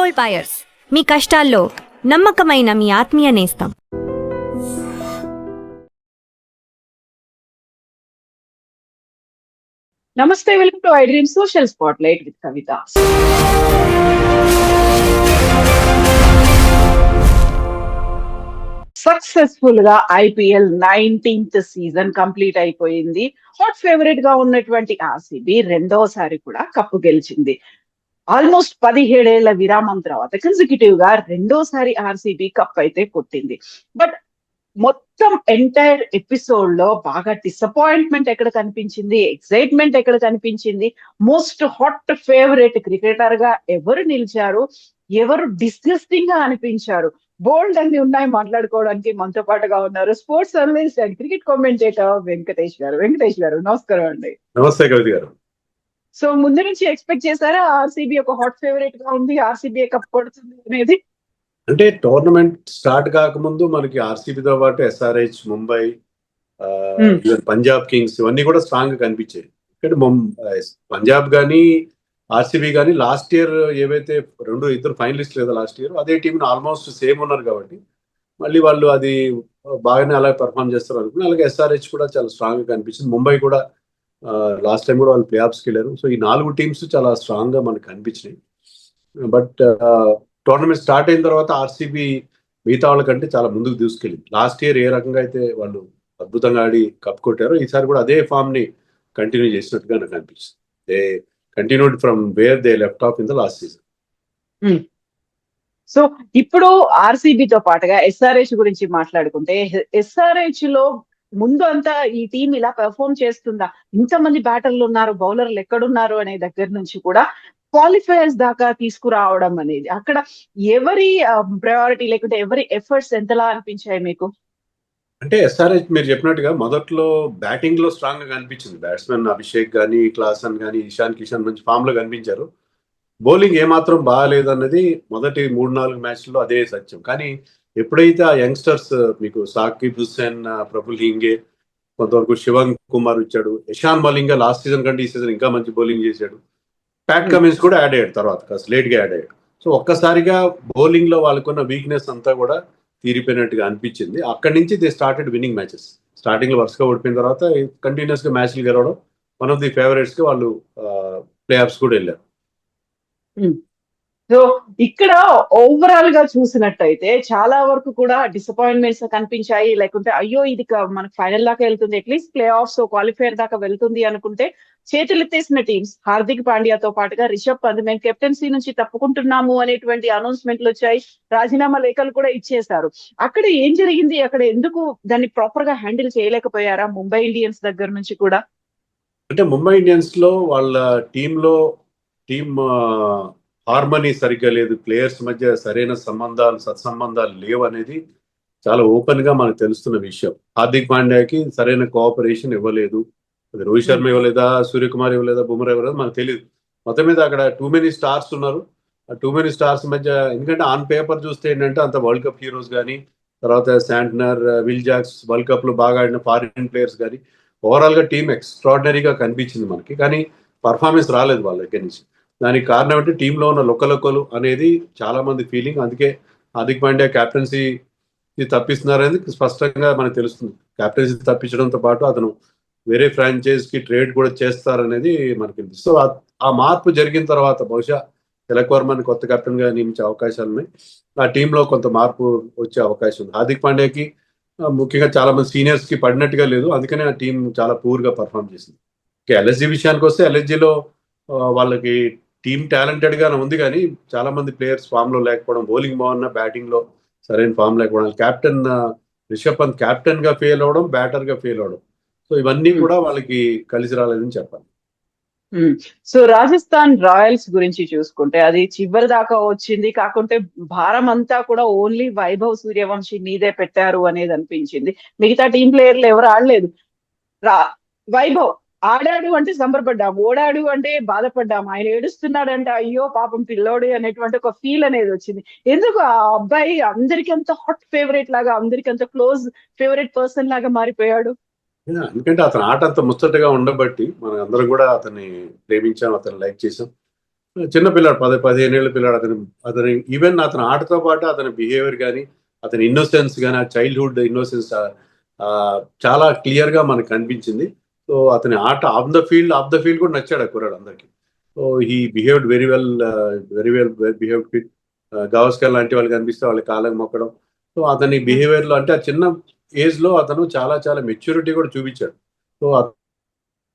Gold buyers, మీ కష్టాల్లో నమ్మకమైన మీ ఆత్మీయ నేస్తం. నమస్తే, welcome to I dream social spot light with Kavitha. Successful గా ఐపీఎల్ 19th సీజన్ కంప్లీట్ అయిపోయింది. హాట్ ఫేవరెట్ గా ఉన్నటువంటి ఆర్సీబీ రెండోసారి కూడా కప్పు గెలిచింది. ఆల్మోస్ట్ 17 ఏళ్ల విరామం తర్వాత కన్సిక్యూటివ్ గా రెండోసారి ఆర్సీబీ కప్ అయితే కొట్టింది. బట్ మొత్తం ఎంటైర్ ఎపిసోడ్ లో బాగా డిసప్పాయింట్మెంట్ ఎక్కడ కనిపించింది, ఎక్సైట్మెంట్ ఎక్కడ కనిపించింది, మోస్ట్ హాట్ ఫేవరెట్ క్రికెటర్ గా ఎవరు నిలిచారు, ఎవరు డిస్గస్టింగ్ గా అనిపించారు, బోల్డ్ అన్ని ఉన్నాయి మాట్లాడుకోవడానికి. మనతో పాటుగా ఉన్నారు sports analyst and cricket commentator Venkatesh గారు. వెంకటేష్ గారు, నమస్కారం అండి. నమస్తే కవిత గారు. సో ముందు నుంచి ఎక్స్పెక్ట్ చేశారా ఆర్సీబీ ఒక హాట్ ఫేవరెట్ గా ఉంది, ఆర్సీబీ కప్ కొడుతుంది అనేది? అంటే టోర్నమెంట్ స్టార్ట్ కాకముందు మనకి ఆర్సీబీతో పాటు ఎస్ఆర్హెచ్, ముంబై, పంజాబ్ కింగ్స్ ఇవన్నీ కూడా స్ట్రాంగ్ గా కనిపించాయి. ఇక్కడ పంజాబ్ కానీ ఆర్సీబీ కానీ లాస్ట్ ఇయర్ ఏవైతే ఇద్దరు ఫైనలిస్ట్ లేదా లాస్ట్ ఇయర్ అదే టీం ఆల్మోస్ట్ సేమ్ ఉన్నారు కాబట్టి మళ్ళీ వాళ్ళు అది బాగానే అలా పర్ఫామ్ చేస్తారు అనుకుని, అలాగే ఎస్ఆర్హెచ్ కూడా చాలా స్ట్రాంగ్ గా కనిపించింది. ముంబై కూడా లాస్ట్ టైం కూడా వాళ్ళు ప్లే ఆఫ్స్కి వెళ్ళారు. సో ఈ 4 టీమ్స్ చాలా స్ట్రాంగ్ గా మనకు కనిపించినాయి. బట్ టోర్నమెంట్ స్టార్ట్ అయిన తర్వాత ఆర్సీబీ మిగతా వాళ్ళకంటే చాలా ముందుకు తీసుకెళ్ళింది. లాస్ట్ ఇయర్ ఏ రకంగా అయితే వాళ్ళు అద్భుతంగా ఆడి కప్ కొట్టారో ఈసారి కూడా అదే ఫామ్ ని కంటిన్యూ చేసినట్టుగా నాకు అనిపిస్తుంది. They continued from where they left of in the last season. So ఇప్పుడు ఆర్సీబీతో పాటుగా ఎస్ఆర్హెచ్ గురించి మాట్లాడుకుంటే, ఎస్ఆర్హెచ్ లో ముందు అంతా ఈ టీం ఇలా పెర్ఫార్మ్ చేస్తుందా, ఇంతమంది బ్యాటర్లు ఉన్నారు, బౌలర్లు ఎక్కడున్నారు అనే దగ్గర నుంచి కూడా క్వాలిఫైయర్స్ దాకా తీసుకురావడం అనేది అక్కడ ఎవరి ప్రయారిటీ లేకుంటే ఎవరి ఎఫర్ట్స్ ఎంతలా అనిపించాయి మీకు? అంటే ఎస్ఆర్హెచ్ మీరు చెప్పినట్టుగా మొదట్లో బ్యాటింగ్ లో స్ట్రాంగ్ గా కనిపించింది. బ్యాట్స్మెన్ అభిషేక్ కానీ, క్లాసన్ కానీ, ఇషాన్ కిషన్ మంచి ఫామ్ లో కనిపించారు. బౌలింగ్ ఏమాత్రం బాగాలేదన్నది మొదటి 3-4 మ్యాచ్ల్లో అదే సత్యం. కానీ ఎప్పుడైతే ఆ యంగ్స్టర్స్ మీకు సాకిబ్ హుస్సేన్, ప్రఫుల్ హింగే, కొంతవరకు శివన్ కుమార్ వచ్చాడు, ఇషాన్ మలింగా లాస్ట్ సీజన్ కంటే ఈ సీజన్ ఇంకా మంచి బౌలింగ్ చేశాడు, ప్యాట్ కమిన్స్ కూడా యాడ్ అయ్యాడు, తర్వాత కాస్త లేట్ గా యాడ్ అయ్యాడు. సో ఒక్కసారిగా బౌలింగ్ లో వాళ్ళకున్న వీక్నెస్ అంతా కూడా తీరిపోయినట్టుగా అనిపించింది. అక్కడి నుంచి they started winnowing matches. Starting లో వరుసగా ఓడిపోయిన తర్వాత కంటిన్యూస్ గా మ్యాచ్లు గెలవడం, వన్ ఆఫ్ ది ఫేవరెట్స్ గా వాళ్ళు ప్లే ఆఫ్స్ కూడా వెళ్ళారు. సో ఇక్కడ ఓవరాల్ గా చూసినట్టయితే చాలా వరకు కూడా డిసప్పాయింట్మెంట్స్ కనిపించాయి. లేకుంటే అయ్యో ఇది మనకు ఫైనల్ దాకా వెళ్తుంది, అట్లీస్ట్ ప్లే ఆఫ్స్ క్వాలిఫైర్ దాకా వెళ్తుంది అనుకుంటే చేతులెత్తేసిన టీమ్స్. హార్దిక్ పాండ్యాతో పాటుగా రిషబ్ పంత్ మేము కెప్టెన్సీ నుంచి తప్పుకుంటున్నాము అనేటువంటి అనౌన్స్మెంట్లు వచ్చాయి, రాజీనామా లేఖలు కూడా ఇచ్చేశారు. అక్కడ ఏం జరిగింది, అక్కడ ఎందుకు దాన్ని ప్రాపర్ గా హ్యాండిల్ చేయలేకపోయారా ముంబై ఇండియన్స్ దగ్గర నుంచి కూడా? అంటే ముంబై ఇండియన్స్ లో వాళ్ళ టీమ్ హార్మనీ సరిగ్గా లేదు, ప్లేయర్స్ మధ్య సరైన సత్సంబంధాలు లేవు అనేది చాలా ఓపెన్ గా మనకు తెలుస్తున్న విషయం. హార్దిక్ పాండ్యాకి సరైన కోఆపరేషన్ ఇవ్వలేదు, అది రోహిత్ శర్మ ఇవ్వలేదా, సూర్యకుమార్ ఇవ్వలేదా, బుమ్రా ఇవ్వలేదా మనకు తెలియదు. మొత్తం మీద అక్కడ టూ మెనీ స్టార్స్ ఉన్నారు. ఆ టూ మెనీ స్టార్స్ మధ్య, ఎందుకంటే ఆన్ పేపర్ చూస్తే ఏంటంటే అంత వరల్డ్ కప్ హీరోస్ కానీ, తర్వాత Santner, Will Jacks World Cup లో బాగా ఆడిన ఫారిన్ ప్లేయర్స్ కానీ, ఓవరాల్ గా టీం ఎక్స్ట్రాడినరీగా కనిపించింది మనకి. కానీ పర్ఫార్మెన్స్ రాలేదు వాళ్ళ దగ్గర నుంచి. దానికి కారణం అంటే టీంలో ఉన్న లొక్కలు అనేది చాలా మంది ఫీలింగ్. అందుకే హార్దిక్ పాండ్యా క్యాప్టెన్సీ తప్పిస్తున్నారనేది స్పష్టంగా మనకు తెలుస్తుంది. క్యాప్టెన్సీ తప్పించడంతో పాటు అతను వేరే ఫ్రాంచైజ్ కి ట్రేడ్ కూడా చేస్తారనేది మనకి తెలుసు. సో ఆ మార్పు జరిగిన తర్వాత బహుశా తిలక్ వర్మని కొత్త కెప్టెన్ గా నియమించే అవకాశాలు ఉన్నాయి. ఆ టీంలో కొంత మార్పు వచ్చే అవకాశం ఉంది. హార్దిక్ పాండ్యాకి ముఖ్యంగా చాలా మంది సీనియర్స్ కి పడినట్టుగా లేదు, అందుకనే ఆ టీం చాలా పూర్ గా పర్ఫామ్ చేసింది. ఎల్ఎస్జీ విషయానికి వస్తే ఎల్ఎస్జీలో వాళ్ళకి టీం టాలెంటెడ్ గానే ఉంది, కానీ చాలా మంది ప్లేయర్స్ ఫామ్ లో లేకపోవడం, బౌలింగ్ బాగున్నా బ్యాటింగ్ లో సరైన ఫామ్ లేకపోవడం, కెప్టెన్ రిషబ్ పంత్ కెప్టెన్ గా ఫెయిల్ అవడం, బ్యాటర్ గా ఫెయిల్ అవడం, సో ఇవన్నీ కూడా వాళ్ళకి కలిసి రాలేదని చెప్పాలి. సో రాజస్థాన్ రాయల్స్ గురించి చూసుకుంటే అది చివరి దాకా వచ్చింది, కాకుంటే భారం అంతా కూడా ఓన్లీ వైభవ్ సూర్యవంశీ మీదే పెట్టారు అనేది అనిపించింది. మిగతా టీం ప్లేయర్లు ఎవరు ఆడలేదు. వైభవ్ ఆడాడు అంటే సంబరపడ్డాం, ఓడాడు అంటే బాధపడ్డాం, ఆయన ఏడుస్తున్నాడంటే అయ్యో పాపం పిల్లోడు అనేటువంటి ఒక ఫీల్ అనేది వచ్చింది. ఎందుకు ఆ అబ్బాయి అందరికి అంత హాట్ ఫేవరెట్ లాగా, అందరికి అంత క్లోజ్ ఫేవరెట్ పర్సన్ లాగా మారిపోయాడు? ఎందుకంటే అతని ఆట అంత ముచ్చటగా ఉండబట్టి మనం అందరం కూడా అతన్ని ప్రేమించాం, అతన్ని లైక్ చేసాం. చిన్న పిల్లాడు 15 ఏళ్ళ పిల్లాడు. అతని ఈవెన్ అతని ఆటతో పాటు అతని బిహేవియర్ కానీ, అతని ఇన్నోసెన్స్ కానీ, ఆ చైల్డ్హుడ్ ఇన్నోసెన్స్ చాలా క్లియర్ గా మనకు కనిపించింది. సో అతని ఆట ఆఫ్ ద ఫీల్డ్ కూడా నచ్చాడు ఆ కుర్రాడు అందరికి. So he behaved very well behaved fit. Gavaskar లాంటి వాళ్ళు కనిపిస్తే వాళ్ళ కాళ్ళకి మొక్కడం. సో అతని బిహేవియర్ లో అంటే ఆ చిన్న ఏజ్ లో అతను చాలా చాలా మెచ్యూరిటీ కూడా చూపించాడు. సో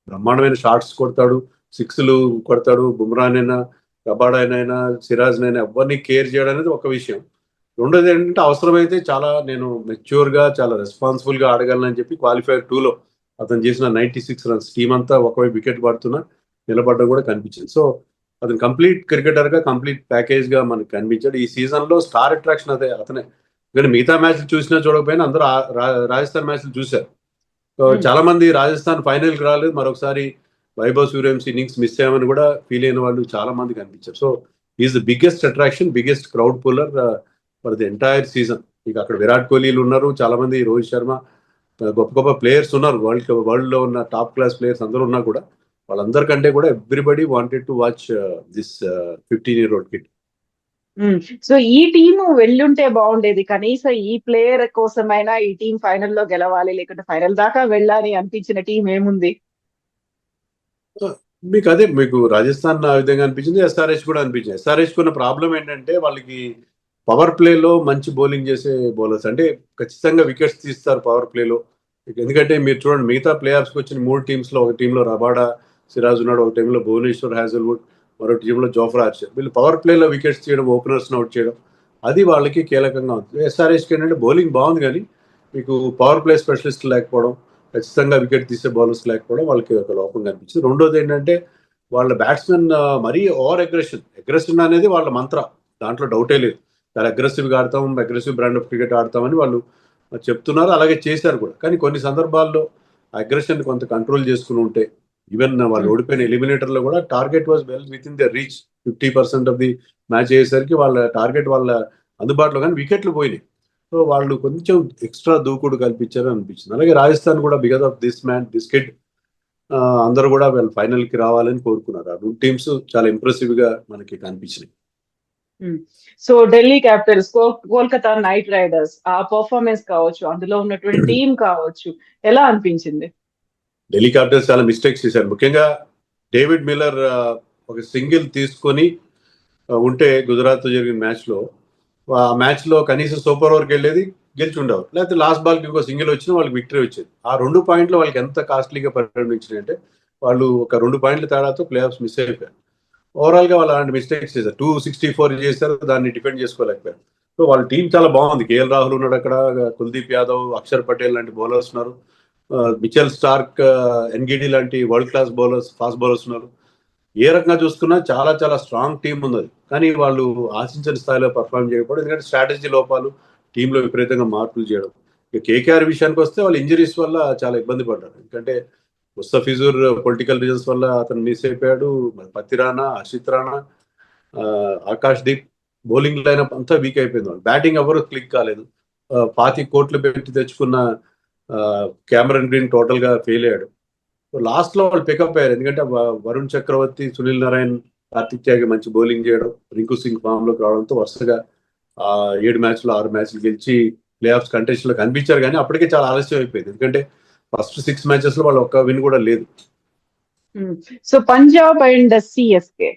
బ్రహ్మాండమైన షాట్స్ కొడతాడు, సిక్స్లు కొడతాడు. బుమ్రానైనా, రబాడానైనా, సిరాజ్నైనా ఎవరిని కేర్ చేయడం అనేది ఒక విషయం. రెండోది ఏంటంటే అవసరమైతే చాలా నేను మెచ్యూర్ గా చాలా రెస్పాన్సిబుల్ గా ఆడగలనని చెప్పి క్వాలిఫైర్ 2లో అతను చేసిన 96 రన్స్ టీం అంతా ఒకవైపు వికెట్ పడుతున్నా నిలబడడం కూడా కనిపించింది. సో అతను కంప్లీట్ క్రికెటర్ గా కంప్లీట్ ప్యాకేజ్ గా మనకు కనిపించాడు. ఈ సీజన్ లో స్టార్ అట్రాక్షన్ అతనే. కానీ మిగతా మ్యాచ్లు చూసినా చూడకపోయినా అందరూ రాజస్థాన్ మ్యాచ్లు చూశారు. చాలా మంది రాజస్థాన్ ఫైనల్ కి రాలేదు, మరొకసారి వైభవ్ సూర్యవంశీ ఇన్నింగ్స్ మిస్ అయ్యామని కూడా ఫీల్ అయిన వాళ్ళు చాలా మంది కనిపించారు. So is the biggest attraction, biggest crowd puller for the entire season. ఇక అక్కడ విరాట్ కోహ్లీలు ఉన్నారు, చాలా మంది రోహిత్ శర్మ, గొప్ప గొప్ప ప్లేయర్స్ ఉన్నారు. వరల్డ్ లో ఉన్న టాప్ క్లాస్ ప్లేయర్స్ అందరూ ఉన్నా కూడా వాళ్ళందరికంటే కూడా everybody wanted to watch this 15-year-old kid. So ఈ టీము వెళ్ళుంటే బాగుండేది, కనీసం ఈ ప్లేయర్ కోసమైనా ఈ టీం ఫైనల్ లో గెలవాలి, లేకుంటే ఫైనల్ దాకా వెళ్ళాలి అనిపించిన టీం ఏముంది? మీకు రాజస్థాన్ ఆ విధంగా అనిపించింది, ఎస్ఆర్హెచ్ కూడా అనిపించింది. ఎస్ఆర్హెచ్ కున్న ప్రాబ్లం ఏంటంటే వాళ్ళకి పవర్ ప్లేలో మంచి బౌలింగ్ చేసే బౌలర్స్, అంటే ఖచ్చితంగా వికెట్స్ తీస్తారు పవర్ ప్లేలో. ఎందుకంటే మీరు చూడండి మిగతా ప్లే ఆఫ్స్కి వచ్చిన 3 టీమ్స్ లో, ఒక టీంలో రబాడా, సిరాజ్ ఉన్నాడు, ఒక టీంలో భువనేశ్వర్, హ్యాజల్వుడ్, మరో టీంలో జోఫ్రా ఆర్చర్. వీళ్ళు పవర్ ప్లేలో వికెట్స్ చేయడం, ఓపెనర్స్ అవుట్ చేయడం, అది వాళ్ళకి కీలకంగా ఉంది. ఎస్ఆర్హెచ్కి ఏంటంటే బౌలింగ్ బాగుంది కానీ మీకు పవర్ ప్లే స్పెషలిస్ట్ లేకపోవడం, ఖచ్చితంగా వికెట్ తీసే బౌలర్స్ లేకపోవడం వాళ్ళకి ఒక లోపం కనిపించింది. రెండోది ఏంటంటే వాళ్ళ బ్యాట్స్మెన్ మరీ ఓవర్ అగ్రెషన్ అనేది వాళ్ళ మంత్ర, దాంట్లో డౌటే లేదు. చాలా అగ్రెసివ్గా ఆడతాం, అగ్రెసివ్ బ్రాండ్ ఆఫ్ క్రికెట్ ఆడతామని వాళ్ళు చెప్తున్నారు, అలాగే చేశారు కూడా. కానీ కొన్ని సందర్భాల్లో అగ్రెషన్ కొంత కంట్రోల్ చేసుకుని ఉంటే, ఈవెన్ వాళ్ళు ఓడిపోయిన ఎలిమినేటర్లో కూడా target was well with in the reach. 50% of the match అయ్యేసరికి వాళ్ళ టార్గెట్ వాళ్ళ అందుబాటులో, కానీ వికెట్లు పోయినాయి. సో వాళ్ళు కొంచెం ఎక్స్ట్రా దూకుడు కల్పించారని అనిపించింది. అలాగే రాజస్థాన్ కూడా బికాస్ ఆఫ్ దిస్ కిడ్ అందరూ కూడా వాళ్ళు ఫైనల్ కి రావాలని కోరుకున్నారు. ఆ 2 టీమ్స్ చాలా ఇంప్రెసివ్ గా మనకి కనిపించినాయి. So Delhi Capitals, Kolkata Knight Riders, ఆ పర్ఫార్మెన్స్ కావచ్చు, అందులో ఉన్నటువంటి టీం కావచ్చు, ఎలా అనిపించింది? ఢిల్లీ క్యాపిటల్స్ చాలా మిస్టేక్స్ చేశారు. ముఖ్యంగా డేవిడ్ మిల్లర్ ఒక సింగిల్ తీసుకొని ఉంటే గుజరాత్ తో జరిగిన మ్యాచ్ లో, ఆ మ్యాచ్ లో కనీసం సూపర్ ఓవర్కి వెళ్ళేది, గెలిచి ఉండేవారు. లేకపోతే లాస్ట్ బాల్ కి ఇంకో సింగిల్ వచ్చినా వాళ్ళకి విక్టరీ వచ్చేది. ఆ 2 పాయింట్లు వాళ్ళకి ఎంత కాస్ట్లీగా పరిగణించినాయి అంటే వాళ్ళు ఒక 2 పాయింట్ల తేడాతో ప్లే ఆఫ్స్ మిస్ అయిపోయారు. ఓవరాల్ గా వాళ్ళు అలాంటి మిస్టేక్స్ చేశారు. 264 చేశారు, దాన్ని డిఫెండ్ చేసుకోలేకపోయారు. సో వాళ్ళ టీం చాలా బాగుంది. కేఎల్ రాహుల్ ఉన్నాడు అక్కడ, కుల్దీప్ యాదవ్, అక్షర్ పటేల్ లాంటి బౌలర్స్ ఉన్నారు, మిచెల్ స్టార్క్, ఎన్గిడి లాంటి world class bowlers, fast bowlers ఉన్నారు. ఏ రకంగా చూసుకున్నా చాలా చాలా స్ట్రాంగ్ టీం ఉంది. కానీ వాళ్ళు ఆశించిన స్థాయిలో పర్ఫార్మ్ చేయకపోవడం, ఎందుకంటే స్ట్రాటజీ లోపాలు, టీంలో విపరీతంగా మార్పులు చేయడం. ఇక కేకేఆర్ విషయానికి వస్తే వాళ్ళు ఇంజరీస్ వల్ల చాలా ఇబ్బంది పడ్డారు. ఎందుకంటే ముస్తఫిజుర్ పొలిటికల్ రీజన్స్ వల్ల అతను మిస్ అయిపోయాడు. పత్తి రాణా, హర్షిత్ రాణా, ఆకాష్ దీప్, బౌలింగ్ లైనప్ అంతా వీక్ అయిపోయింది. వాళ్ళు బ్యాటింగ్ ఎవరు క్లిక్ కాలేదు. 25 కోట్లు పెట్టి తెచ్చుకున్న క్యామరన్ గ్రీన్ టోటల్ గా ఫెయిల్ అయ్యాడు. లాస్ట్ లో వాళ్ళు పికప్ అయ్యారు, ఎందుకంటే వరుణ్ చక్రవర్తి, సునీల్ నారాయణ్, కార్తిక్ త్యాగి మంచి బౌలింగ్ చేయడం, రింకు సింగ్ ఫామ్ లోకి రావడంతో వరుసగా 7 మ్యాచ్లు 6 మ్యాచ్లు గెలిచి ప్లే ఆఫ్స్ కంటెస్ట్ లో కనిపించారు. కానీ అప్పటికే చాలా ఆలస్యం అయిపోయింది, ఎందుకంటే ఫస్ట్ 6 మ్యాచెస్ లో వాళ్ళు ఒక్క విన్ కూడా లేదు. So Punjab and CSK,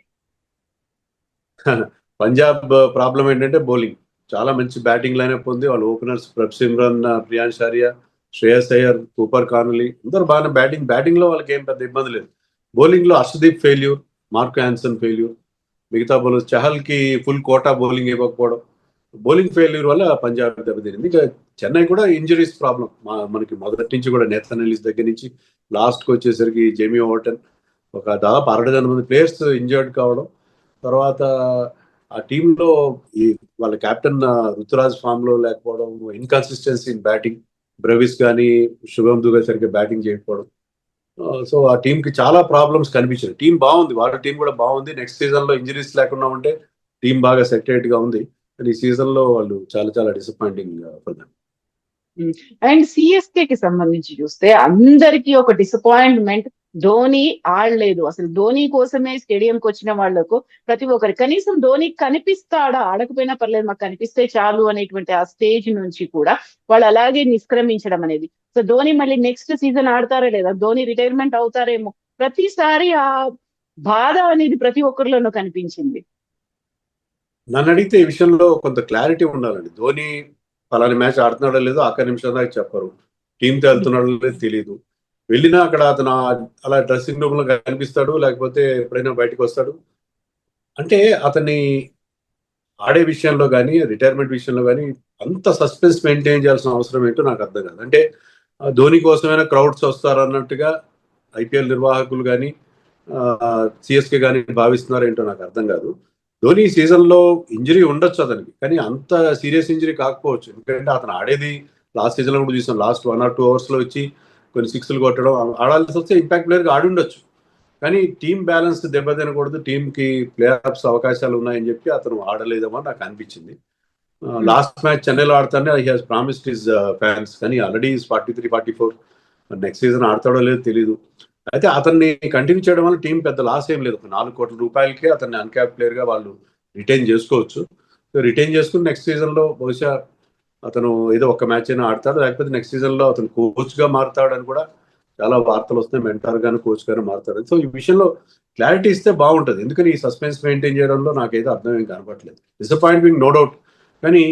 Punjab problem ఏంటంటే బౌలింగ్. చాలా మంచి బ్యాటింగ్ లైనప్ ఉంది. వాళ్ళ ఓపెనర్స్ ప్రభ్ సిమ్రన్, ప్రియాన్ షారియా, శ్రేయస్ అయ్యర్, కూపర్ కానలీ అందరూ బాగానే బ్యాటింగ్ లో వాళ్ళకి ఏం పెద్ద ఇబ్బంది లేదు. బౌలింగ్ లో Harshdeep failure, mark Jansen failure, మిగతా బౌలర్స్ చహల్ కి ఫుల్ కోటా బౌలింగ్ ఇవ్వకపోవడం, బౌలింగ్ ఫెయిల్యూర్ వల్ల పంజాబ్ దెబ్బతింది. ఇంకా చెన్నై కూడా ఇంజరీస్ ప్రాబ్లం. మనకి మొదటి నుంచి కూడా నేథన్ ఎలిస్ దగ్గర నుంచి లాస్ట్ కి వచ్చేసరికి జేమీ ఓవర్టన్, ఒక దాదాపు 60 మంది ప్లేయర్స్ ఇంజర్డ్ కావడం. తర్వాత ఆ టీంలో వాళ్ళ కెప్టెన్ రుతురాజ్ ఫామ్ లో లేకపోవడం, ఇన్కన్సిస్టెన్సీ ఇన్ బ్యాటింగ్, బ్రెవిస్ కానీ శుభం దుబే సరిగ్గా బ్యాటింగ్ చేయకపోవడం. సో ఆ టీం కి చాలా ప్రాబ్లమ్స్ కనిపించాయి. టీం బాగుంది, వాళ్ళ టీం కూడా బాగుంది. నెక్స్ట్ సీజన్ లో ఇంజరీస్ లేకుండా ఉంటే టీం బాగా సెటరేట్ గా ఉంది. ఈ సీజన్ లో వాళ్ళు చాలా చాలా disappointing for them. And CSK కి సంబంధించి చూస్తే అందరికీ ఒక డిసప్పాయింట్మెంట్, ధోని ఆడలేదు. అసలు ధోని కోసమే స్టేడియంకి వచ్చిన వాళ్లకు ప్రతి ఒక్కరు కనీసం ధోని కనిపిస్తాడా, ఆడకపోయినా పర్లేదు మాకు కనిపిస్తే చాలు అనేటువంటి ఆ స్టేజ్ నుంచి కూడా వాళ్ళు అలాగే నిష్క్రమించడం అనేది. సో ధోని మళ్ళీ నెక్స్ట్ సీజన్ ఆడతారా లేదా, ధోని రిటైర్మెంట్ అవుతారేమో, ప్రతిసారి ఆ బాధ అనేది ప్రతి ఒక్కరిలోనూ కనిపించింది. నన్ను అడిగితే ఈ విషయంలో కొంత క్లారిటీ ఉండాలండి. ధోని పలాని మ్యాచ్ ఆడుతున్నాడో లేదో ఆఖరి నిమిషం దాకా చెప్పరు. టీంతో వెళ్తున్నాడో లేదో తెలియదు. వెళ్ళినా అక్కడ అతను అలా డ్రెస్సింగ్ రూమ్ లో కనిపిస్తాడు, లేకపోతే ఎప్పుడైనా బయటకు వస్తాడు. అంటే అతన్ని ఆడే విషయంలో కానీ రిటైర్మెంట్ విషయంలో కానీ అంత సస్పెన్స్ మెయింటైన్ చేయాల్సిన అవసరం ఏంటో నాకు అర్థం కాదు. అంటే ధోని కోసమైనా క్రౌడ్స్ వస్తారన్నట్టుగా ఐపీఎల్ నిర్వాహకులు కానీ సిఎస్కే కానీ భావిస్తున్నారు ఏంటో నాకు అర్థం కాదు. ధోని సీజన్ లో ఇంజరీ ఉండొచ్చు అతనికి, కానీ అంత సీరియస్ ఇంజరీ కాకపోవచ్చు. ఎందుకంటే అతను ఆడేది లాస్ట్ సీజన్ లో కూడా చూసాం, లాస్ట్ 1 or 2 hours లో వచ్చి కొన్ని సిక్స్లు కొట్టడం, ఆడాల్సి వస్తే ఇంపాక్ట్ ప్లేయర్ గా ఆడి ఉండొచ్చు. కానీ టీమ్ బ్యాలెన్స్ దెబ్బతినకూడదు, టీమ్ కి ప్లే ఆఫ్స్ అవకాశాలు ఉన్నాయని చెప్పి అతను ఆడలేదేమో నాకు అనిపించింది. లాస్ట్ మ్యాచ్ చెన్నైలో ఆడతానే he has promised his fans, కానీ ఆల్రెడీ 43-44. నెక్స్ట్ సీజన్ ఆడతాడో లేదో తెలీదు. అయితే అతన్ని కంటిన్యూ చేయడం వల్ల టీం పెద్ద లాస్ ఏం లేదు. 4 కోట్ల రూపాయలకే అతన్ని అన్క్యాప్ ప్లేయర్ గా వాళ్ళు రిటైన్ చేసుకోవచ్చు. రిటైన్ చేసుకుని నెక్స్ట్ సీజన్ లో బహుశా అతను ఏదో ఒక మ్యాచ్ అయినా ఆడతాడు, లేకపోతే నెక్స్ట్ సీజన్ లో అతను కోచ్ గా మారుతాడని కూడా చాలా వార్తలు వస్తున్నాయి. మెంటార్ గాను కోచ్ గాను మారుతాడు. సో ఈ విషయంలో క్లారిటీ ఇస్తే బాగుంటుంది. ఎందుకని ఈ సస్పెన్స్ మెయింటైన్ చేయడంలో నాకైతే అర్థం ఏం కనపట్లేదు. డిసప్పాయింటింగ్ నో డౌట్, కానీ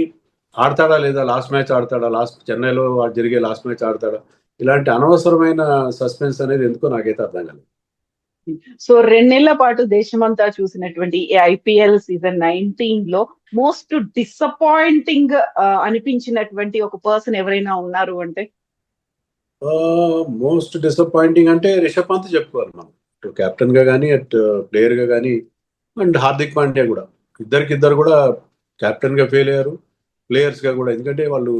ఆడతాడా లేదా, లాస్ట్ మ్యాచ్ ఆడతాడా, లాస్ట్ చెన్నైలో జరిగే లాస్ట్ మ్యాచ్ ఆడతాడా, ఇలాంటి అనవసరమైన సస్పెన్స్ అనేది ఎందుకో నాకైతే అర్థం కాలేదు. సో 2 నెలల పాటు దేశమంతా చూసినటువంటి ఈ ఐపీఎల్ సీజన్ 19 లో మోస్ట్ డిసప్పాయింటింగ్ అనిపించినటువంటి ఒక పర్సన్ ఎవరైనా ఉన్నారు అంటే? మోస్ట్ డిసప్పాయింటింగ్ అంటే రిషబ్ పంత్ చెప్పుకోవాలి మనం. అటు కెప్టెన్ గా కానీ అటు ప్లేయర్ గా కానీ, అండ్ హార్దిక్ పాండ్యా కూడా. ఇద్దరు కూడా కెప్టెన్ గా ఫెయిల్ అయ్యారు, ప్లేయర్స్ గా కూడా. ఎందుకంటే వాళ్ళు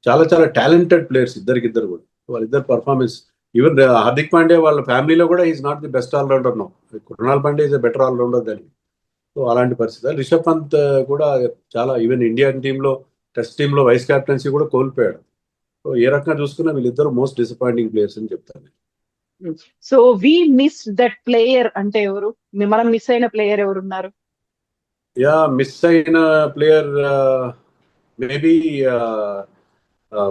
చాలా చాలా టాలెంటెడ్ ప్లేయర్స్ ఇద్దరు కూడా. వాళ్ళిద్దరు పర్ఫార్మెన్స్, ఈవెన్ హార్దిక్ పాండ్యా వాళ్ళ ఫ్యామిలీలో కూడా is not the best allrounder no. Krunal Pandya is better allrounder దాని. సో అలాంటి పరిస్థితి. రిషబ్ పంత్ కూడా చాలా, ఈవెన్ ఇండియన్ టీంలో టెస్ట్ టీంలో వైస్ కెప్టెన్సీ కూడా కోల్పోయాడు. సో ఏ రకంగా చూసుకున్నా వీళ్ళిద్దరు మోస్ట్ డిసప్పాయింటింగ్ ప్లేయర్స్ అని చెప్తాను. So we miss that player అంటే ఎవరు? మనం మిస్ అయిన ప్లేయర్ ఎవరు ఉన్నారు? మిస్ అయిన ప్లేయర్ మేబీ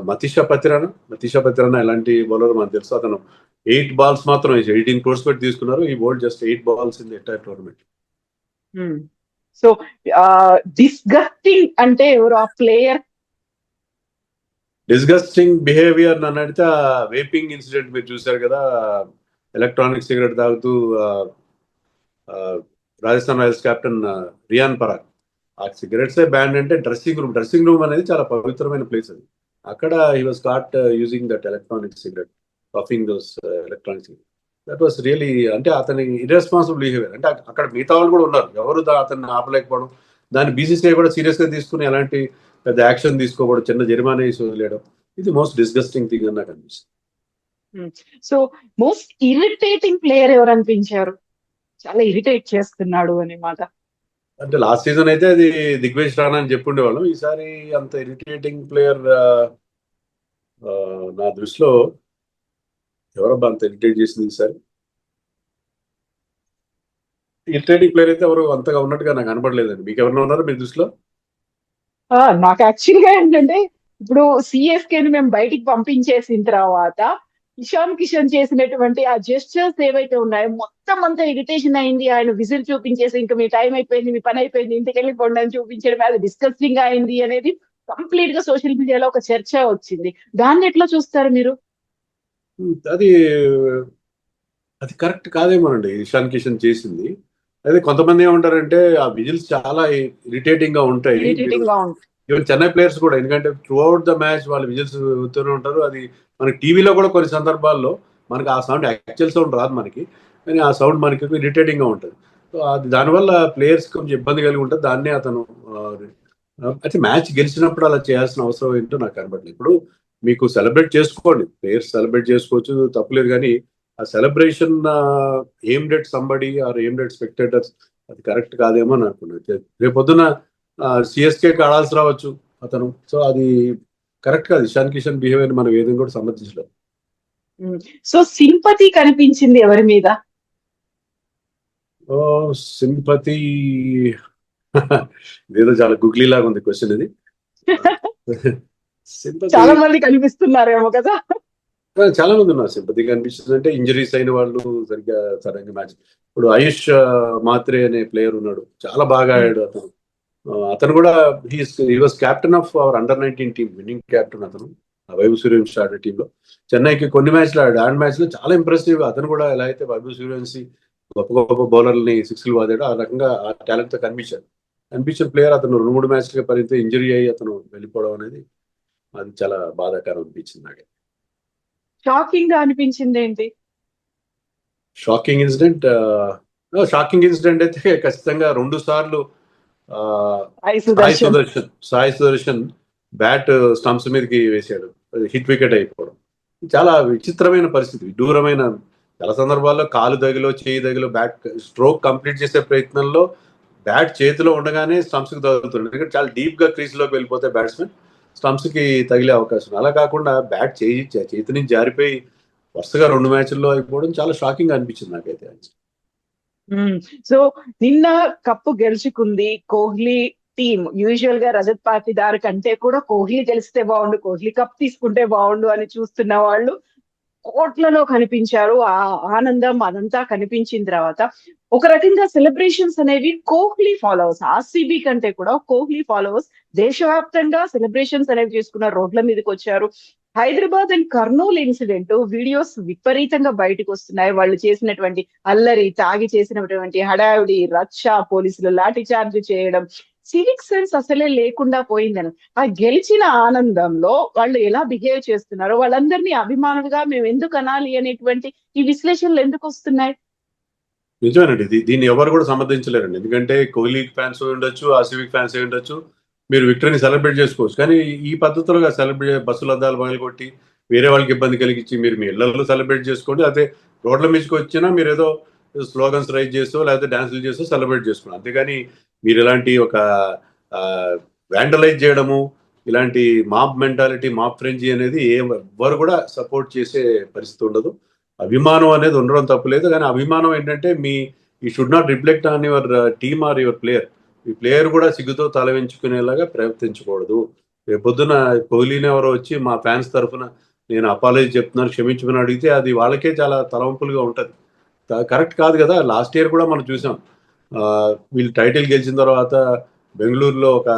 మతీషా పతిరానా ఎలాంటి బౌలర్ మనకు తెలుసు. అతను 8 balls మాత్రం 18 crores పెట్టి తీసుకున్నారు. ఈ bowled just 8 balls in the entire tournament. So disgusting అంటే ఎవరు ఆ ప్లేయర్? డిస్గస్టింగ్ బిహేవియర్ నన్ను అడిగితే వేపింగ్ ఇన్సిడెంట్ మీరు చూశారు కదా, ఎలక్ట్రానిక్ సిగరెట్ తాగుతూ రాజస్థాన్ రాయల్స్ కెప్టెన్ రియాన్ పరాగ్. ఆ సిగరెట్సే బ్యాన్ అంటే డ్రెస్సింగ్ రూమ్ అనేది చాలా పవిత్రమైన ప్లేస్ అది. అక్కడ he was caught using that electronic cigarette, puffing those electronic cigarette. That was really, అంటే అతని ఇర్రెస్పాన్సిబుల్ బిహేవియర్. అంటే అక్కడ మిగతా వాళ్ళు కూడా ఉన్నారు, ఎవరు అతన్ని ఆపలేకపోవడం. దాన్ని బీసీసీఐ కూడా సీరియస్ గా తీసుకుని ఎలాంటి పెద్ద యాక్షన్ తీసుకోకూడదు, చిన్న జరిమానా వేసి వదిలేయడం, ఇది మోస్ట్ డిస్గస్టింగ్ థింగ్ అని నాకు అనిపిస్తుంది. సో మోస్ట్ ఇరిటేటింగ్ ప్లేయర్ ఎవరు అనిపించారు? చాలా ఇరిటేట్ చేస్తున్నాడు అనే మాట. అంటే లాస్ట్ సీజన్ అయితే అది దిగ్వేష్ రాణా అని చెప్పుండేవాళ్ళం. ఈసారి అంత ఇరిటేటింగ్ ప్లేయర్ నా దృష్టిలో ఎవరబ్బా అంత ఇరిటేట్ చేసింది ఈసారి? ఇరిటేటింగ్ ప్లేయర్ అయితే ఎవరు అంతగా ఉన్నట్టుగా నాకు కనపడలేదండి. మీకు ఎవరైనా ఉన్నారు మీ దృష్టిలో? నాకు యాక్చువల్గా ఏంటంటే, ఇప్పుడు సిఎస్కేని మేము బయటికి పంపించేసిన తర్వాత ఇషాన్ కిషన్ చేసినటువంటి ఆ జెస్చర్స్ ఏవైతే ఉన్నాయో మొత్తం అంతా ఇరిటేషన్ అయింది. ఆయన విజిల్ చూపించేసి ఇంకా మీ టైం అయిపోయింది, మీ పని అయిపోయింది, ఇంటికి వెళ్ళిపోండి అని చూపించడం, అది డిస్కస్టింగ్ అయింది అనేది కంప్లీట్ గా సోషల్ మీడియాలో ఒక చర్చ వచ్చింది. దాన్ని ఎట్లా చూస్తారు మీరు? అది కరెక్ట్ కాదేమోనండి ఇషాన్ కిషన్ చేసింది. అదే కొంతమంది ఏమంటారంటే ఆ విజిల్స్ చాలా ఇరిటేటింగ్ గా ఉంటాయి. ఈవెన్ చెన్నై ప్లేయర్స్ కూడా, ఎందుకంటే త్రూ అవుట్ ద మ్యాచ్ వాళ్ళు విజిల్స్ ఊతూనే ఉంటారు. అది మనకి టీవీలో కూడా కొన్ని సందర్భాల్లో మనకి ఆ సౌండ్ యాక్చువల్ సౌండ్ రాదు మనకి, కానీ ఆ సౌండ్ మనకి ఇరిటేటింగ్ గా ఉంటుంది. సో అది దానివల్ల ప్లేయర్స్ కొంచెం ఇబ్బంది కలిగి ఉంటుంది. దాన్నే అతను అయితే మ్యాచ్ గెలిచినప్పుడు అలా చేయాల్సిన అవసరం ఏంటో నాకు కనబడలేదు. ఇప్పుడు మీకు సెలబ్రేట్ చేసుకోండి, ప్లేయర్స్ సెలబ్రేట్ చేసుకోవచ్చు, తప్పులేదు. కానీ ఆ celebration aimed at somebody or aimed at spectators, అది కరెక్ట్ కాదేమో అని అనుకున్నాను. రేపొద్దున సిఎస్కేకి ఆడాల్సి రావచ్చు అతను. సో అది కరెక్ట్ కాదు. ఇషాన్ కిషన్ బిహేవియర్ మనం ఏదైనా కూడా సమర్థించలేదు. సో సింపతి కనిపించింది ఎవరి మీద? ఓ సింపతి ఇదేదో చాలా గుగ్లీ లాగా ఉంది క్వశ్చన్ ఇది. సింపతి చాలా మంది కనిపిస్తున్నారేమో కదా. చాలా మంది ఉన్నారు. సింపతి కనిపిస్తుంది అంటే ఇంజరీస్ అయిన వాళ్ళు సరిగ్గా మ్యాచ్. ఇప్పుడు ఆయుష్ మాత్రే అనే ప్లేయర్ ఉన్నాడు, చాలా బాగా ఆడాడు అతను. అతను కూడా he was captain of our under-19 team, winnowing captain అతను. వైభవ్ సూర్యవంశీ ఆడే టీంలో చెన్నైకి కొన్ని మ్యాచ్లు ఆడాడు మ్యాచ్ లో చాలా ఇంప్రెసివ్. అతను కూడా ఎలా అయితే వైభవ్ సూర్యవంశీ గొప్ప గొప్ప బౌలర్ని సిక్స్లు వాదాడు, ఆ రకంగా ఆ టాలెంట్ తో కనిపించిన ప్లేయర్ అతను 2-3 మ్యాచ్లుగా పరిమితం ఇంజరీ అయ్యి అతను వెళ్ళిపోవడం అనేది అది చాలా బాధాకరం అనిపించింది నాకు. షాకింగ్ గా అనిపించింది ఏంటి? షాకింగ్ ఇన్సిడెంట్ అయితే ఖచ్చితంగా 2 సార్లు సాయి సుదర్శన్ బ్యాట్ స్టంప్స్ మీదకి వేశాడు, హిట్ వికెట్ అయిపోవడం చాలా విచిత్రమైన పరిస్థితి, విడ్డూరమైన. చాలా సందర్భాల్లో కాలు దగిలో చేయి దగిలో బ్యాట్ స్ట్రోక్ కంప్లీట్ చేసే ప్రయత్నంలో బ్యాట్ చేతిలో ఉండగానే స్టంప్స్ కి తగులుతుంది. ఎందుకంటే చాలా డీప్ గా క్రీజ్ లోకి వెళ్ళిపోతే బ్యాట్స్మెన్ స్టంప్స్ కి తగిలే అవకాశం. అలా కాకుండా బ్యాట్ చేతి నుంచి జారిపోయి వరుసగా 2 మ్యాచ్ల్లో అయిపోవడం చాలా షాకింగ్ అనిపించింది నాకైతే. సో నిన్న కప్పు గెలుచుకుంది కోహ్లీ టీం. యూజువల్ గా రజత్ పాటిదార్ కంటే కూడా కోహ్లీ గెలిస్తే బాగుండు, కోహ్లీ కప్ తీసుకుంటే బాగుండు అని చూస్తున్న వాళ్ళు కోట్లలో కనిపించారు. ఆ ఆనందం అదంతా కనిపించిన తర్వాత ఒక రకంగా సెలబ్రేషన్స్ అనేవి కోహ్లీ ఫాలోవర్స్, ఆర్సీబీ కంటే కూడా కోహ్లీ ఫాలోవర్స్ దేశవ్యాప్తంగా సెలబ్రేషన్స్ అనేవి చేసుకున్న రోడ్ల మీదకి వచ్చారు. Hyderabad and Kurnool incident videos విపరీతంగా బయటకు వస్తున్నాయి. వాళ్ళు చేసినటువంటి అల్లరి, తాగి చేసినటువంటి హడావిడి, రచ్చ, పోలీసులు లాఠీ చార్జ్ చేయడం, సివిక్ సెన్స్ అసలే లేకుండా పోయిందని. ఆ గెలిచిన ఆనందంలో వాళ్ళు ఎలా బిహేవ్ చేస్తున్నారో, వాళ్ళందరినీ అభిమానులుగా మేము ఎందుకు అనాలి అనేటువంటి ఈ విశ్లేషణలు ఎందుకు వస్తున్నాయి? నిజమేనండి, దీన్ని ఎవరు కూడా సమర్థించలేరండి. ఎందుకంటే కోహ్లీ ఫ్యాన్స్ ఉండొచ్చు, ఆర్సీబీ ఫ్యాన్స్ ఉండొచ్చు, మీరు విక్టరీని సెలబ్రేట్ చేసుకోవచ్చు. కానీ ఈ పద్ధతులుగా సెలబ్రేట్ బస్సుల అద్దాలు పగలగొట్టి వేరే వాళ్ళకి ఇబ్బంది కలిగించి మీరు మీ ఇళ్లలో సెలబ్రేట్ చేసుకోండి, అదే రోడ్ల మీదకి వచ్చినా మీరు ఏదో స్లోగన్స్ రైజ్ చేస్తూ లేకపోతే డాన్సులు చేస్తూ సెలబ్రేట్ చేసుకోండి. అంతేగాని మీరు ఇలాంటి ఒక వ్యాండలైజ్ చేయడము, ఇలాంటి మాబ్ మెంటాలిటీ, మాబ్ ఫ్రెంజీ అనేది ఎవరు కూడా సపోర్ట్ చేసే పరిస్థితి ఉండదు. అభిమానం అనేది ఉండడం తప్పులేదు, కానీ అభిమానం ఏంటంటే ఈ should not reflect on your team or your player. ఈ ప్లేయర్ కూడా సిగ్గుతో తలవించుకునేలాగా ప్రవర్తించకూడదు. రేపొద్దున కోహ్లీని ఎవరో వచ్చి మా ఫ్యాన్స్ తరఫున నేను అపాలజీ చెప్తున్నాను, క్షమించమని అడిగితే అది వాళ్ళకే చాలా తలవంపులుగా ఉంటుంది, కరెక్ట్ కాదు కదా. లాస్ట్ ఇయర్ కూడా మనం చూసాం, వీళ్ళు టైటిల్ గెలిచిన తర్వాత బెంగళూరులో ఒక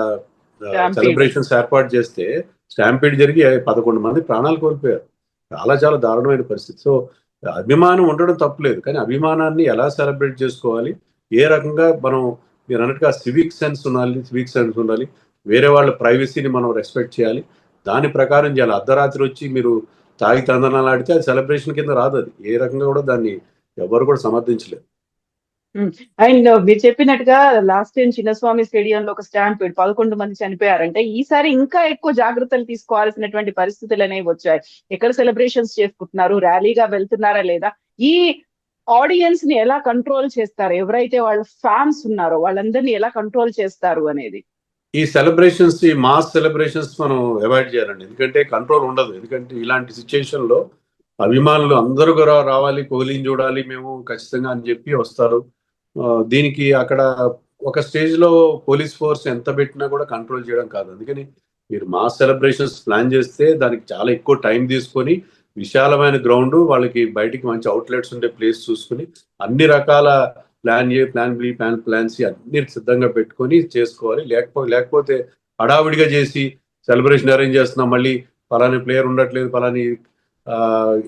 సెలబ్రేషన్స్ ఏర్పాటు చేస్తే స్టాంపీడ్ జరిగి 11 మంది ప్రాణాలు కోల్పోయారు. చాలా దారుణమైన పరిస్థితి. సో అభిమానం ఉండడం తప్పులేదు, కానీ అభిమానాన్ని ఎలా సెలబ్రేట్ చేసుకోవాలి, ఏ రకంగా మనం మీరు అన్నట్టుగా సివిక్ సెన్స్ ఉండాలి, వేరే వాళ్ళ ప్రైవసీని మనం రెస్పెక్ట్ చేయాలి, దాని ప్రకారం చేయాలి. అర్ధరాత్రి వచ్చి మీరు తాగి తందనాలు ఆడితే అది సెలబ్రేషన్ కింద రాదు. అది ఏ రకంగా కూడా దాన్ని ఎవరు కూడా సమర్థించలేరు. అండ్ మీరు చెప్పినట్టుగా లాస్ట్ టైం చిన్నస్వామి స్టేడియంలో ఒక స్టాంపీడ్ 11 మంది చనిపోయారంటే ఈసారి ఇంకా ఎక్కువ జాగ్రత్తలు తీసుకోవాల్సినటువంటి పరిస్థితులు అనేవి వచ్చాయి. ఎక్కడ సెలబ్రేషన్స్ చేసుకుంటున్నారు, ర్యాలీగా వెళ్తున్నారా లేదా, ఈ ఆడియన్స్ ని ఎలా కంట్రోల్ చేస్తారు, ఎవరైతే వాళ్ళ ఫ్యాన్స్ ఉన్నారో వాళ్ళందరినీ ఎలా కంట్రోల్ చేస్తారు అనేది. ఈ మాస్ సెలబ్రేషన్స్ మనం అవాయిడ్ చేయాలండి, ఎందుకంటే కంట్రోల్ ఉండదు. ఎందుకంటే ఇలాంటి సిచ్యుయేషన్ లో అభిమానులు అందరూ కూడా రావాలి, కోహ్లీని చూడాలి మేము ఖచ్చితంగా అని చెప్పి వస్తారు. దీనికి అక్కడ ఒక స్టేజ్ లో పోలీస్ ఫోర్స్ ఎంత పెట్టినా కూడా కంట్రోల్ చేయడం కాదు. అందుకని మీరు మాస్ సెలబ్రేషన్స్ ప్లాన్ చేస్తే దానికి చాలా ఎక్కువ టైం తీసుకొని విశాలమైన గ్రౌండ్, వాళ్ళకి బయటికి మంచి అవుట్లెట్స్ ఉండే ప్లేస్ చూసుకుని అన్ని రకాల plan A, plan B, plan C అన్ని సిద్ధంగా పెట్టుకొని చేసుకోవాలి. లేకపోతే హడావిడిగా చేసి సెలబ్రేషన్ అరేంజ్ చేస్తున్నాం, మళ్ళీ పలాని ప్లేయర్ ఉండట్లేదు, పలాని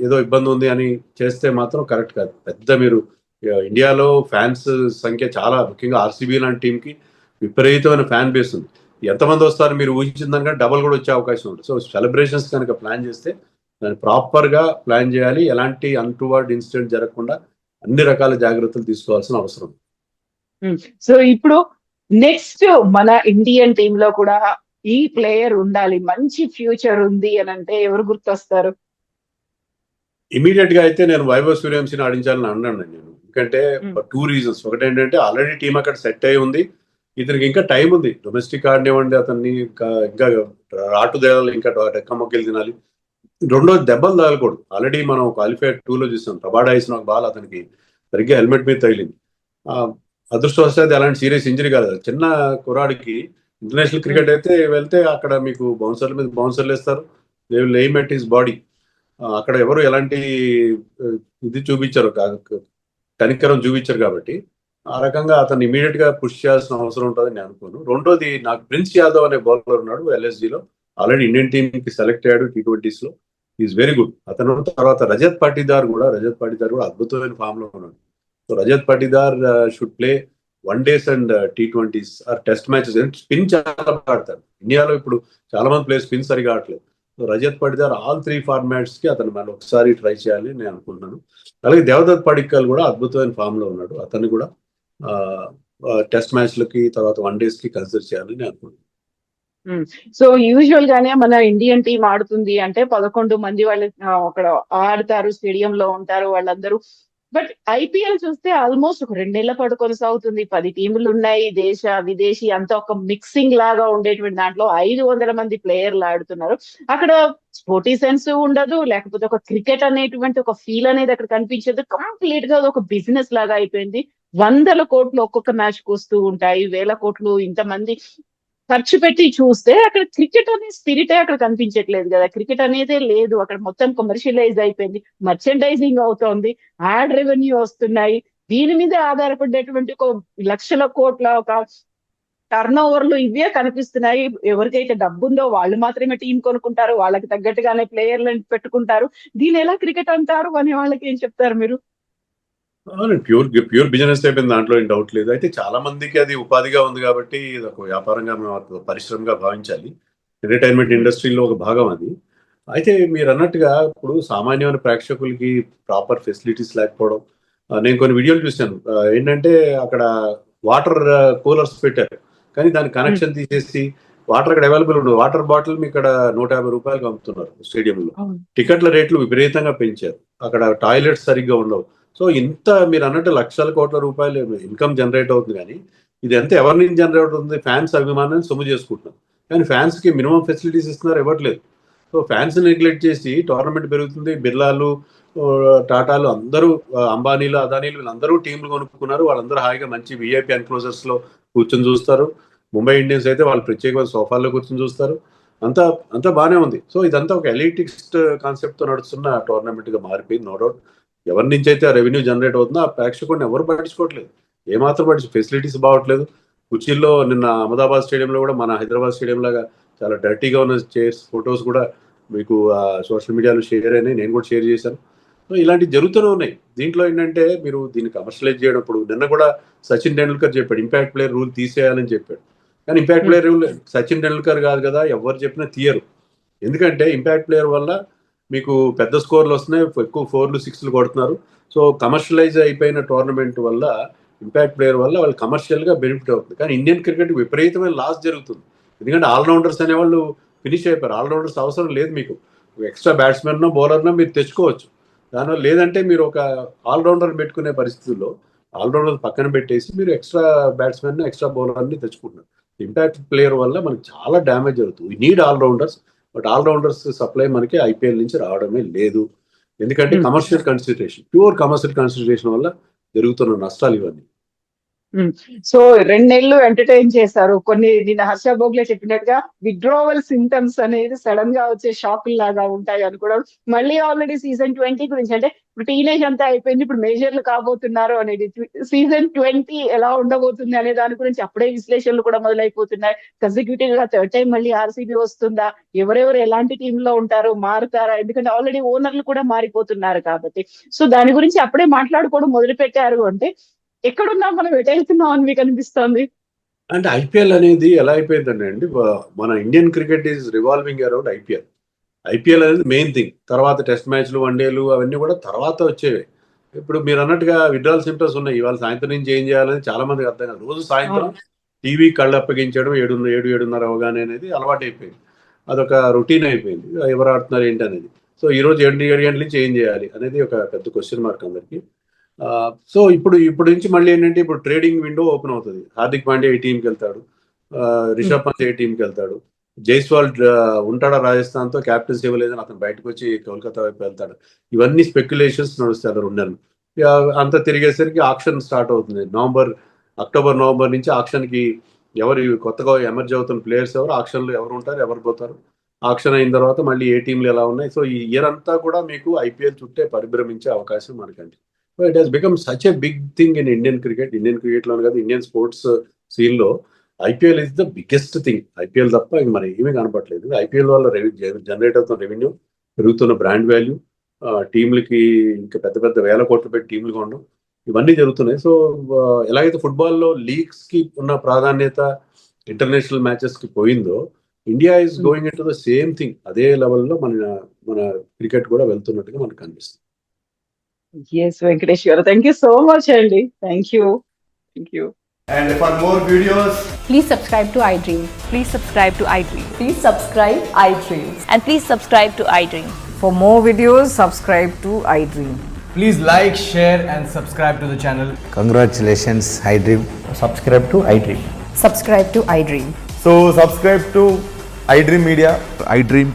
ఏదో ఇబ్బంది ఉంది అని చేస్తే మాత్రం కరెక్ట్ కాదు. పెద్ద మీరు ఇండియాలో ఫ్యాన్స్ సంఖ్య చాలా, ముఖ్యంగా ఆర్సీబీ లాంటి టీంకి విపరీతమైన ఫ్యాన్ బేస్ ఉంది. ఎంతమంది వస్తారు మీరు ఊహించిన దానికంటే డబల్ కూడా వచ్చే అవకాశం ఉంది. సో సెలబ్రేషన్స్ కనుక ప్లాన్ చేస్తే దాన్ని ప్రాపర్గా ప్లాన్ చేయాలి, ఎలాంటి అన్టువర్డ్ ఇన్సిడెంట్ జరగకుండా అన్ని రకాల జాగ్రత్తలు తీసుకోవాల్సిన అవసరం. సో ఇప్పుడు నెక్స్ట్ మన ఇండియన్ టీమ్ లో కూడా ఈ ప్లేయర్ ఉండాలి, మంచి ఫ్యూచర్ ఉంది అని అంటే ఎవరు గుర్తొస్తారు? ఇమీడియట్ గా అయితే నేను వైభవ్ సూర్యవంశీని ఆడించాలని అన్నాను నేను. ఎందుకంటే 2 రీజన్స్. ఒకటి ఏంటంటే ఆల్రెడీ టీం అక్కడ సెట్ అయి ఉంది, ఇతనికి ఇంకా టైం ఉంది. డొమెస్టిక్ ఆడినివ్వండి, అతన్ని ఇంకా రాటుదేవాలి, ఇంకా డెక్కమ్మకెళ్ళి తినాలి. రెండోది దెబ్బలు తగలకూడదు. ఆల్రెడీ మనం క్వాలిఫైర్ 2లో చూసాం, రబాడా వేసిన ఒక బాల్ అతనికి సరిగ్గా హెల్మెట్ మీద తగిలింది. అదృష్టవశాత్తు అలాంటి సీరియస్ ఇంజరీ కాదు, చిన్న కురాడికి. ఇంటర్నేషనల్ క్రికెట్ అయితే వెళ్తే అక్కడ మీకు బౌన్సర్ల మీద బౌన్సర్లు వేస్తారు, they will aim at his body. అక్కడ ఎవరు ఎలాంటి ఇది చూపించారు, కనికరం చూపించారు. కాబట్టి ఆ రకంగా అతను ఇమీడియట్ గా పుష్ చేయాల్సిన అవసరం ఉంటుందని నేను అనుకోను. రెండోది, నాకు ప్రిన్స్ యాదవ్ అనే బౌలర్ ఉన్నాడు ఎల్ఎస్జీలో, ఆల్రెడీ ఇండియన్ టీమ్ కి సెలెక్ట్ అయ్యాడు T20s లో. ఈజ్ వెరీ గుడ్ అతను. తర్వాత రజత్ పాటీదార్ కూడా అద్భుతమైన ఫామ్ లో ఉన్నాడు. So Rajat Patidar should play one days and T20s or test matches. Spin చాలా ఆడతాడు. ఇండియాలో ఇప్పుడు చాలా మంది ప్లేయర్స్ స్పిన్ సరిగా ఆడలేదు. So Rajat Patidar all 3 formats కి అతను మళ్ళీ ఒకసారి ట్రై చేయాలి నేను అనుకుంటున్నాను. అలాగే దేవదత్ పడిక్కల్ కూడా అద్భుతమైన ఫామ్ లో ఉన్నాడు. అతన్ని కూడా టెస్ట్ మ్యాచ్లకి తర్వాత వన్ డేస్ కి కన్సిడర్ చేయాలని నేను అనుకుంటున్నాను. సో యూజువల్ గానే మన ఇండియన్ టీం ఆడుతుంది అంటే 11 మంది వాళ్ళు అక్కడ ఆడతారు, స్టేడియం లో ఉంటారు వాళ్ళందరూ. బట్ ఐపీఎల్ చూస్తే ఆల్మోస్ట్ ఒక 2 నెలల పాటు కొనసాగుతుంది. 10 టీములు ఉన్నాయి, దేశ విదేశీ అంతా ఒక మిక్సింగ్ లాగా ఉండేటువంటి దాంట్లో 500 మంది ప్లేయర్లు ఆడుతున్నారు. అక్కడ స్పోర్టీ సెన్స్ ఉండదు, లేకపోతే ఒక క్రికెట్ అనేటువంటి ఒక ఫీల్ అనేది అక్కడ కనిపించదు. కంప్లీట్ గా ఒక బిజినెస్ లాగా అయిపోయింది. 100 కోట్లు ఒక్కొక్క మ్యాచ్ కు వస్తూ ఉంటాయి, 1000 కోట్లు ఇంతమంది ఖర్చు పెట్టి చూస్తే అక్కడ క్రికెట్ అనే స్పిరిటే అక్కడ కనిపించట్లేదు కదా. క్రికెట్ అనేదే లేదు అక్కడ, మొత్తం కమర్షియలైజ్ అయిపోయింది, మర్చెండైజింగ్ అవుతోంది, యాడ్ రెవెన్యూ వస్తున్నాయి. దీని మీద ఆధారపడేటువంటి ఒక లక్షల కోట్ల ఒక టర్న్ ఓవర్లు ఇవే కనిపిస్తున్నాయి. ఎవరికైతే డబ్బు ఉందో వాళ్ళు మాత్రమే టీం కొనుక్కుంటారు, వాళ్ళకి తగ్గట్టుగానే ప్లేయర్లను పెట్టుకుంటారు. దీని ఎలా క్రికెట్ అంటారు అని వాళ్ళకి ఏం చెప్తారు మీరు? ప్యూర్ బిజినెస్ అయిపోయింది, దాంట్లో ఏం డౌట్ లేదు. అయితే చాలా మందికి అది ఉపాధిగా ఉంది కాబట్టి ఇది ఒక వ్యాపారంగా మేము పరిశ్రమగా భావించాలి. ఎంటర్టైన్మెంట్ ఇండస్ట్రీలో ఒక భాగం అది. అయితే మీరు అన్నట్టుగా ఇప్పుడు సామాన్యమైన ప్రేక్షకులకి ప్రాపర్ ఫెసిలిటీస్ లేకపోవడం, నేను కొన్ని వీడియోలు చూశాను. ఏంటంటే అక్కడ వాటర్ కూలర్స్ పెట్టారు, కానీ దాని కనెక్షన్ తీసేసి వాటర్ అక్కడ అవైలబుల్ ఉండదు. వాటర్ బాటిల్ మీ ఇక్కడ 150 రూపాయలకు అమ్ముతున్నారు స్టేడియంలో. టికెట్ల రేట్లు విపరీతంగా పెంచారు, అక్కడ టాయిలెట్స్ సరిగ్గా ఉండవు. సో ఇంత మీరు అన్నట్టు లక్షల కోట్ల రూపాయలు ఇన్కమ్ జనరేట్ అవుతుంది, కానీ ఇది ఎంత ఎవరి నుంచి జనరేట్ అవుతుంది? ఫ్యాన్స్ అభిమానాన్ని సొమ్ము చేసుకుంటున్నారు, కానీ ఫ్యాన్స్ కి మినిమం ఫెసిలిటీస్ ఇస్తున్నారు, ఇవ్వట్లేదు. సో ఫ్యాన్స్ నెగ్లెక్ట్ చేసి టోర్నమెంట్ పెరుగుతుంది, బిర్లాలు, టాటాలు అందరూ, అంబానీలు, అదానీలు వీళ్ళందరూ టీంలు కొనుక్కున్నారు. వాళ్ళందరూ హాయిగా మంచి విఐపి ఎన్క్లోజర్స్ లో కూర్చొని చూస్తారు. ముంబై ఇండియన్స్ అయితే వాళ్ళు ప్రత్యేకమైన సోఫాల్లో కూర్చొని చూస్తారు. అంతా అంతా బాగానే ఉంది. సో ఇదంతా ఒక ఎలిటిస్ట్ కాన్సెప్ట్ తో నడుస్తున్న టోర్నమెంట్ గా మారిపోయింది, నో డౌట్. ఎవరి నుంచి అయితే ఆ రెవెన్యూ జనరేట్ అవుతుందో ఆ ప్రేక్షకుడిని ఎవరు పట్టించుకోవట్లేదు, ఏమాత్రం ఫెసిలిటీస్ బాగట్లేదు. కుర్చీల్లో నిన్న అహ్మదాబాద్ స్టేడియంలో కూడా మన హైదరాబాద్ స్టేడియం లాగా చాలా డర్టీగా ఉన్న చైర్స్, ఫొటోస్ కూడా మీకు సోషల్ మీడియాలో షేర్ అయినాయి, నేను కూడా షేర్ చేశాను. సో ఇలాంటివి జరుగుతూనే ఉన్నాయి. దీంట్లో ఏంటంటే మీరు దీన్ని కమర్షియలైజ్ చేయనప్పుడు, నిన్న కూడా సచిన్ టెండూల్కర్ చెప్పాడు ఇంపాక్ట్ ప్లేయర్ రూల్ తీసేయాలని చెప్పాడు. కానీ impact player rule Sachin Tendulkar కాదు కదా, ఎవరు చెప్పినా తీయరు. ఎందుకంటే ఇంపాక్ట్ ప్లేయర్ వల్ల మీకు పెద్ద స్కోర్లు వస్తున్నాయి, ఎక్కువ 4లు 6లు కొడుతున్నారు. సో కమర్షియలైజ్ అయిపోయిన టోర్నమెంట్ వల్ల ఇంపాక్ట్ ప్లేయర్ వల్ల వాళ్ళు కమర్షియల్ గా బెనిఫిట్ అవుతుంది. కానీ ఇండియన్ క్రికెట్ విపరీతమైన లాస్ జరుగుతుంది, ఎందుకంటే ఆల్రౌండర్స్ అనేవాళ్ళు ఫినిష్ అయిపోయారు. ఆల్రౌండర్స్ అవసరం లేదు, మీకు ఎక్స్ట్రా బ్యాట్స్మెన్ బౌలర్నో మీరు తెచ్చుకోవచ్చు. దానివల్ల లేదంటే మీరు ఒక ఆల్రౌండర్ పెట్టుకునే పరిస్థితుల్లో ఆల్రౌండర్ పక్కన పెట్టేసి మీరు ఎక్స్ట్రా బ్యాట్స్మెన్, ఎక్స్ట్రా బౌలర్ని తెచ్చుకుంటున్నారు. ఇంపాక్ట్ ప్లేయర్ వల్ల మనకి చాలా డ్యామేజ్ జరుగుతుంది. We need allrounders, but allrounders supply మనకి ఐపీఎల్ నుంచి రావడమే లేదు. ఎందుకంటే commercial consideration, pure commercial consideration వల్ల జరుగుతున్న నష్టాలు ఇవన్నీ. సో 2 నెలలు ఎంటర్టైన్ చేశారు. కొన్ని నిన్న హర్ష భోగ్లే చెప్పినట్టుగా విత్డ్రావల్ సింటమ్స్ అనేది సడన్ గా వచ్చే షాక్ లాగా ఉంటాయి అనుకోవడం. మళ్ళీ ఆల్రెడీ సీజన్ 20 గురించి, అంటే ఇప్పుడు టీనేజ్ అంతా అయిపోయింది, ఇప్పుడు మేజర్లు కాబోతున్నారు అనేది, సీజన్ 20 ఎలా ఉండబోతుంది అనే దాని గురించి అప్పుడే విశ్లేషణలు కూడా మొదలైపోతున్నాయి. కన్సిక్యూటివ్ గా 3rd టైం మళ్ళీ ఆర్సీబీ వస్తుందా, ఎవరెవరు ఎలాంటి టీమ్ లో ఉంటారు, మారుతారా, ఎందుకంటే ఆల్రెడీ ఓనర్లు కూడా మారిపోతున్నారు కాబట్టి. సో దాని గురించి అప్పుడే మాట్లాడుకోవడం మొదలు పెట్టారు అంటే ఎక్కడున్నాం మనం, ఎటు వెళ్తున్నాం అని మీకు అనిపిస్తోంది? అంటే ఐపీఎల్ అనేది ఎలా అయిపోయిందండి అండి, మన Indian cricket is revolving around IPL. IPL అనేది మెయిన్ థింగ్, తర్వాత టెస్ట్ మ్యాచ్లు, వన్డేలు అవన్నీ కూడా తర్వాత వచ్చేవి. ఇప్పుడు మీరు అన్నట్టుగా విత్డ్రాల్ సింప్టమ్స్ ఉన్నాయి. ఇవాళ సాయంత్రం నుంచి ఏం చేయాలని చాలా మందికి అర్థం కాదు. రోజు సాయంత్రం టీవీ కళ్ళు అప్పగించడం 7:30 అవగానే అనేది అలవాటు అయిపోయింది, అదొక రొటీన్ అయిపోయింది. ఎవరు ఆడుతున్నారు ఏంటి అనేది. సో ఈ రోజు 7 గంటల నుంచి ఏం చేయాలి అనేది ఒక పెద్ద క్వశ్చన్ మార్క్ అందరికి. సో ఇప్పుడు నుంచి మళ్ళీ ఏంటంటే ఇప్పుడు ట్రేడింగ్ విండో ఓపెన్ అవుతుంది. హార్దిక్ పాండ్యా ఏ టీంకి వెళ్తాడు, రిషబ్ పంత్ ఏ టీంకి వెళ్తాడు, జైస్వాల్ ఉంటాడా రాజస్థాన్ తో, క్యాప్టెన్సీ ఇవ్వలేదని అతను బయటకు వచ్చి కోల్కతా వైపు వెళ్తాడు. ఇవన్నీ స్పెక్యులేషన్స్ నడుస్తాయి 2 నెలలు. అంతా తిరిగేసరికి ఆక్షన్ స్టార్ట్ అవుతుంది. అక్టోబర్ నవంబర్ నుంచి ఆక్షన్ కి ఎవరు కొత్తగా ఎమర్జ్ అవుతున్న ప్లేయర్స్ ఎవరు, ఆక్షన్ లో ఎవరు ఉంటారు, ఎవరు పోతారు, ఆక్షన్ అయిన తర్వాత మళ్ళీ ఏ టీంలు ఎలా ఉన్నాయి. సో ఈ ఇయర్ అంతా కూడా మీకు ఐపీఎల్ చుట్టే పరిభ్రమించే అవకాశం మనకండి. So it has become such a big thing in Indian cricket లోనే కాదు, ఇండియన్ స్పోర్ట్స్ సీన్ లో IPL is the biggest thing. IPL తప్ప ఇంక మరి ఏమీ కనపట్లేదు. ఐపీఎల్ వల్ల జనరేట్ అవుతున్న రెవెన్యూ, పెరుగుతున్న బ్రాండ్ వాల్యూ, టీంలకి ఇంకా పెద్ద పెద్ద వేల కోట్లు పెట్టి టీంలు కొనడం, ఇవన్నీ జరుగుతున్నాయి. సో ఎలాగైతే ఫుట్బాల్లో లీగ్స్ కి ఉన్న ప్రాధాన్యత ఇంటర్నేషనల్ మ్యాచెస్ కి పోయిందో, India is going in to the same thing. అదే లెవెల్లో మన క్రికెట్ కూడా వెళ్తున్నట్టుగా మనకు కనిపిస్తుంది. ఎస్ వెంకటేష్ గారు, థ్యాంక్ యూ సో మచ్ అండి. Thank you. And for more videos, Please subscribe to iDream. Please subscribe to iDream. Please subscribe iDream. And please subscribe to iDream. For more videos, subscribe to iDream. please like, share and subscribe to the channel. Congratulations, iDream. Subscribe to iDream. Subscribe to iDream. So subscribe to iDream Media. iDream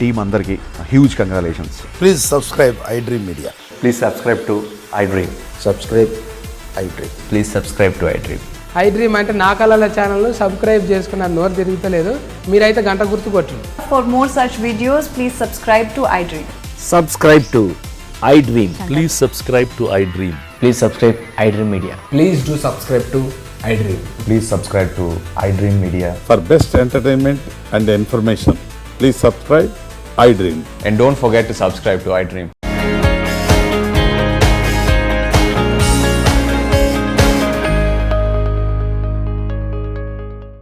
team అందరికి huge congratulations. Please subscribe iDream Media. Please subscribe to iDream. Subscribe iDream. Please subscribe to iDream. iDream అంటే నా కళల ఛానల్ను subscribe చేసుకున్న నోరు తిరుగుతలేదు, మీరైతే గంట గుర్తు కొట్టండి. For more such videos, please subscribe to iDream. Subscribe to iDream. Please subscribe to iDream. Please subscribe iDream Media. Please do subscribe to iDream. Please subscribe to iDream Media. For best entertainment and information, please subscribe iDream. And don't forget to subscribe to iDream.